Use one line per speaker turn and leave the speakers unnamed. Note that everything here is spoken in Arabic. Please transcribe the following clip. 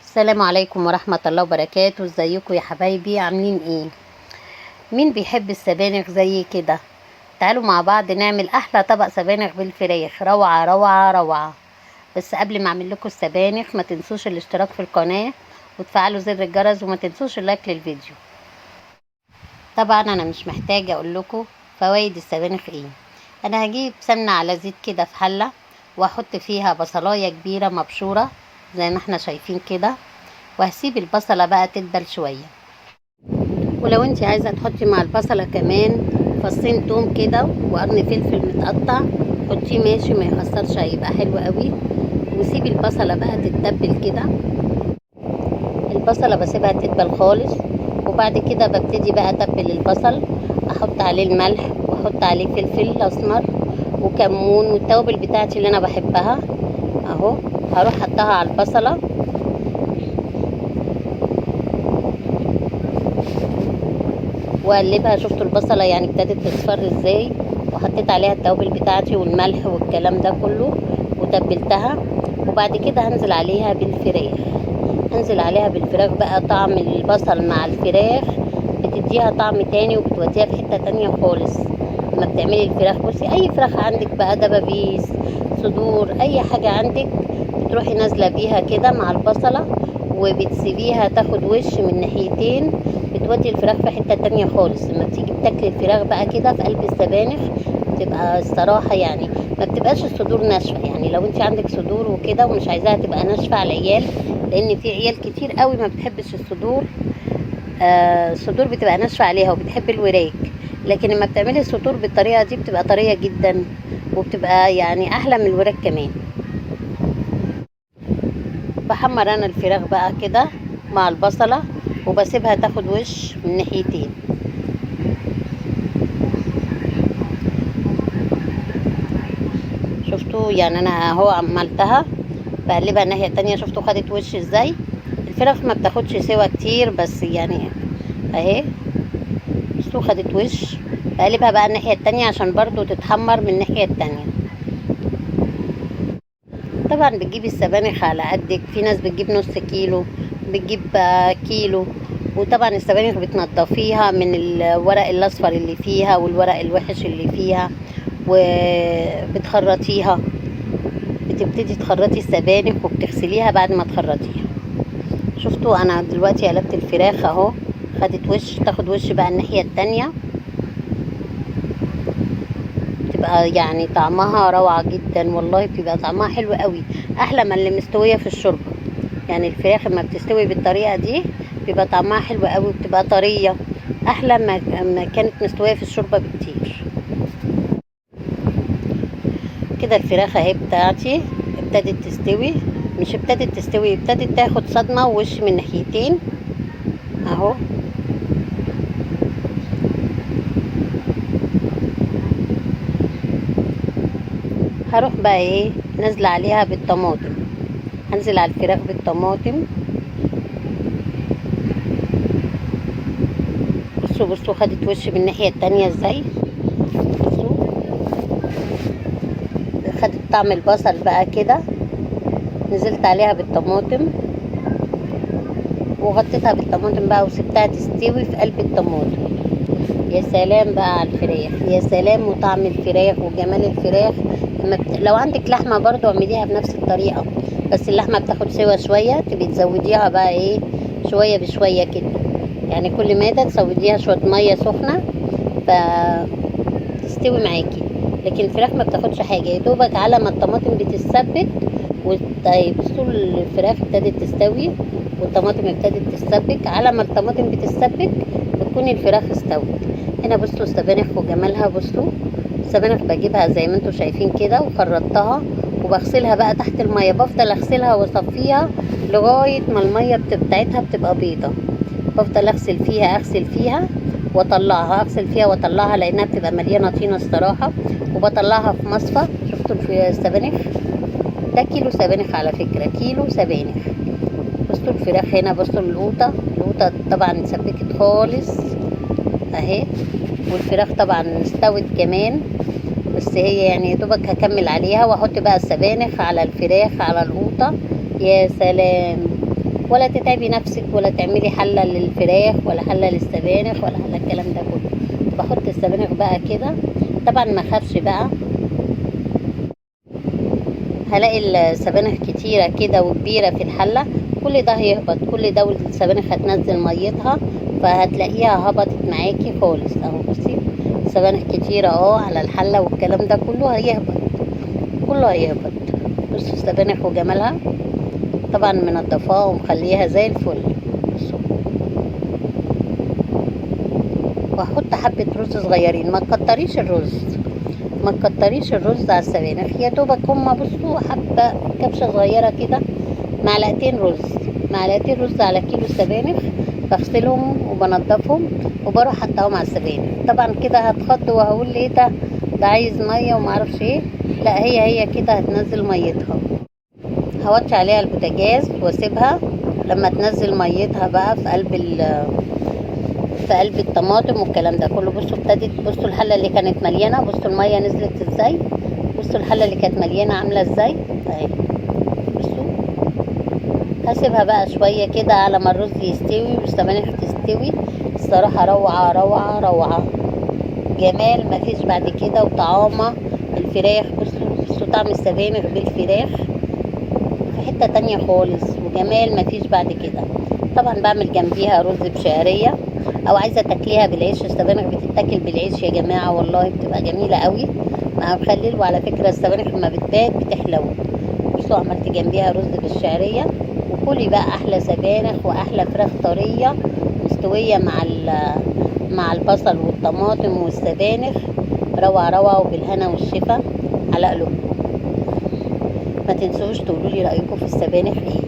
السلام عليكم ورحمة الله وبركاته. ازيكم يا حبايبي؟ عاملين ايه؟ مين بيحب السبانخ زي كده؟ تعالوا مع بعض نعمل احلى طبق سبانخ بالفراخ. روعة روعة روعة. بس قبل ما اعمل لكم السبانخ ما تنسوش الاشتراك في القناة وتفعلوا زر الجرس وما تنسوش اللايك للفيديو. طبعا انا مش محتاجة اقول لكم فوائد السبانخ ايه. انا هجيب سمنة على زيت كده في حلة واحط فيها بصلاية كبيرة مبشورة زي ما احنا شايفين كده، وهسيب البصلة بقى تدبل شوية. ولو انت عايزة تحطي مع البصلة كمان فصين توم كده وقرن فلفل متقطع حطيه ماشي، ما يخسرش، هيبقى حلو قوي. وسيبي البصلة بقى تتبل كده. البصلة بسيبها تتبل خالص، وبعد كده ببتدي بقى اتبل البصل، احط عليه الملح واحط عليه فلفل اسمر وكمون والتوابل بتاعتي اللي انا بحبها اهو. هروح حطها على البصلة واقلبها. شفتوا البصله يعني ابتدت تصفر ازاي؟ وحطيت عليها التوابل بتاعتي والملح والكلام ده كله وتبلتها. وبعد كده هنزل عليها بالفراخ بقى. طعم البصل مع الفراخ بتديها طعم تاني وبتوديها في حته تانية خالص. لما بتعملي الفراخ بصي، اي فراخ عندك بقى، دبابيس، صدور، اي حاجه عندك، بتروحي نازله بيها كده مع البصله وبتسيبيها تاخد وش من ناحيتين، بتودي الفراخ في حته تانية خالص. لما بتيجي بتاكلي الفراخ بقى كده في قلب السبانخ بتبقى الصراحه يعني ما بتبقاش الصدور ناشفه. يعني لو انت عندك صدور وكده ومش عايزاها تبقى ناشفه على العيال، لان في عيال كتير قوي ما بتحبش الصدور. الصدور بتبقى ناشفه عليها وبتحب الوراك، لكن لما بتعملي الصدور بالطريقه دي بتبقى طريه جدا وبتبقى يعني احلى من الوراك كمان. بحمر انا الفراخ بقى كده مع البصله وبسيبها تاخد وش من ناحيتين. شفتوا يعني انا اهو عملتها بقلبها الناحيه التانية. شفتوا خدت وش ازاي؟ الفراخ ما بتاخدش سوا كتير بس يعني اهي. شفتوا خدت وش؟ بقلبها بقى الناحيه التانية عشان برضو تتحمر من الناحيه التانية. طبعا بتجيبي السبانخ على قدك، في ناس بتجيب نص كيلو، بتجيب كيلو. وطبعا السبانخ بتنضفيها من الورق الاصفر اللي فيها والورق الوحش اللي فيها وبتخرطيها. بتبتدي تخرطي السبانخ وبتغسليها بعد ما تخرطيها. شفتوا انا دلوقتي قلبت الفراخ اهو، خدت وش، تاخد وش بقى الناحية التانية. بتبقى يعني طعمها روعة جدا والله، بتبقى طعمها حلو قوي، احلى من اللي مستوية في الشوربة. يعني الفراخ لما بتستوي بالطريقة دي بيبقى طعمها حلو قوي وبتبقى طرية، احلى ما كانت مستوية في الشوربة بكتير. كده الفراخ اهي بتاعتي ابتدت تستوي، مش ابتدت تستوي، ابتدت تاخد صدمة ووش من ناحيتين اهو. هروح بقى ايه نازلة عليها بالطماطم. هنزل على الفراخ بالطماطم. بصوا خدت وش من الناحية التانية ازاي. بصوا خدت طعم البصل بقى كده. نزلت عليها بالطماطم وغطيتها بالطماطم بقى وسبتها تستوي في قلب الطماطم. يا سلام بقى على الفراخ، يا سلام، وطعم الفراخ وجمال الفراخ. لو عندك لحمه برضو اعمليها بنفس الطريقه، بس اللحمه بتاخد سوا شويه، تبقي تزوديها بقى ايه شويه بشويه كده. يعني كل ماده تزوديها شويه ميه سخنه فتستوي معاكي. لكن الفراخ ما بتاخدش حاجه، يا دوبك على ما الطماطم بتتسبك. بصوا الفراخ ابتدت تستوي والطماطم ابتدت تتسبك. على ما الطماطم بتتسبك بتكون الفراخ استوت. هنا بصوا السبانخ وجمالها. بصوا السبانخ بجيبها زي ما انتم شايفين كده وخرطتها وبغسلها بقى تحت الميه. بفضل اغسلها واصفيها لغايه ما الميه بتاعتها بتبقى بيضه. بفضل اغسل فيها واطلعها، اغسل فيها واطلعها لانها بتبقى مليانه طينه الصراحه. وبطلعها في مصفى. شفتوا السبانخ ده كيلو سبانخ على فكره، كيلو سبانخ. بصوا الفراخ هنا، بصوا القوطه طبعا اتسبكت خالص اهي. والفراخ طبعا استوت كمان، بس هي يعني دوبك هكمل عليها واحط بقى السبانخ على الفراخ على القوطه. يا سلام، ولا تتعبي نفسك ولا تعملي حله للفراخ ولا حله للسبانخ ولا حله الكلام ده كله. بحط السبانخ بقى كده، طبعا ما اخافش بقى، هلاقي السبانخ كتيره كده وكبيره في الحله، كل ده هيهبط، كل ده والسبانخ هتنزل ميتها، فهتلاقيها هبطت معاكي خالص اهو. بصي سبانخ كتيره على الحله والكلام ده كله هيهبط، كله هيهبط. بصوا السبانخ وجمالها، طبعا منضفاها ومخليها زي الفل. بصوا، وهحط حبه رز صغيرين، ما تكتريش الرز، ما تكتريش الرز على السبانخ، يا دوبك هما بصوا حبه كبشه صغيره كده، معلقتين رز، معلقتين رز على كيلو سبانخ. بغسلهم وبنضفهم وبروح حطاهم على السبانخ. طبعا كده هتخض وهقول ايه ده عايز ميه ومعرفش ايه، لا هي كده هتنزل ميتها. هوطي عليها البوتاجاز واسيبها لما تنزل ميتها بقى في قلب الطماطم والكلام ده كله. بصوا ابتدت، بصوا الحله اللي كانت مليانه، بصوا الميه نزلت ازاي، بصوا الحله اللي كانت مليانه عامله ازاي اهي. بصوا هسيبها بقى شويه كده على ما الرز يستوي والسبانخ تستوي. الصراحه روعه روعه روعه، جمال مفيش بعد كده. وطعامه الفراخ، بصوا طعم السبانخ بالفراخ في حته تانية خالص، وجمال مفيش بعد كده. طبعا بعمل جنبيها رز بشعريه، او عايزه تاكليها بالعيش. السبانخ بتتاكل بالعيش يا جماعه، والله بتبقى جميله قوي مع مخلل. وعلى فكره السبانخ لما بتبات بتحلو. بصوا عملت جنبيها رز بالشعريه، وكلي بقى احلى سبانخ واحلى فراخ طريه مستويه مع البصل والطماطم والسبانخ. روعه روعه، وبالهنا والشفا على قلوبكم. ما تنسوش تقولوا لي رايكم في السبانخ ايه.